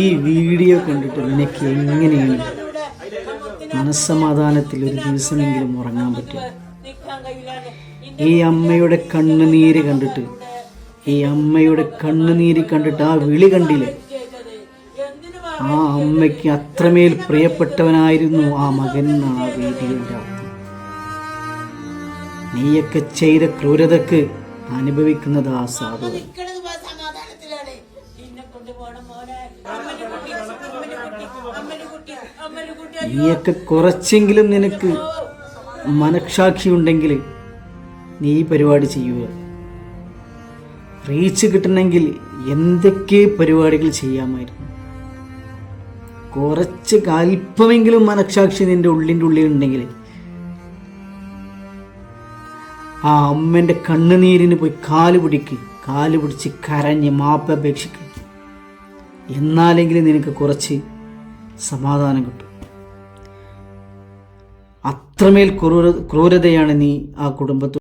ഈ വീഡിയോ കണ്ടിട്ട് നിനക്ക് എങ്ങനെയാണ് മനസ്സമാധാനത്തിൽ ഒരു ദിവസമെങ്കിലും ഉറങ്ങാൻ പറ്റും? ഈ അമ്മയുടെ കണ്ണുനീര് കണ്ടിട്ട്, ആ വിളി കണ്ടില്ലേ? ആ അമ്മയ്ക്ക് അത്രമേൽ പ്രിയപ്പെട്ടവനായിരുന്നു ആ മകൻ എന്നാണ് ആ വീഡിയോയുടെ അർത്ഥം. നീയൊക്കെ ചെയ്ത ക്രൂരതക്ക് അനുഭവിക്കുന്നത് ആ സാധു. നീയൊക്കെ കുറച്ചെങ്കിലും നിനക്ക് മനഃസാക്ഷി ഉണ്ടെങ്കിൽ നീ പരിപാടി ചെയ്യുക. റീച്ച് കിട്ടണമെങ്കിൽ എന്തൊക്കെ പരിപാടികൾ ചെയ്യാമായിരുന്നു. കുറച്ച് അല്പമെങ്കിലും മനഃസാക്ഷി നിന്റെ ഉള്ളിൽ ഉണ്ടെങ്കിൽ ആ അമ്മൻ്റെ കണ്ണുനീരിന് പോയി കാല് പിടിച്ച് കരഞ്ഞ് മാപ്പപേക്ഷിക്കുക. എന്നാലെങ്കിലും നിനക്ക് കുറച്ച് സമാധാനം കിട്ടും. അത്രമേൽ ക്രൂരതയാണ് നീ ആ കുടുംബത്തോട്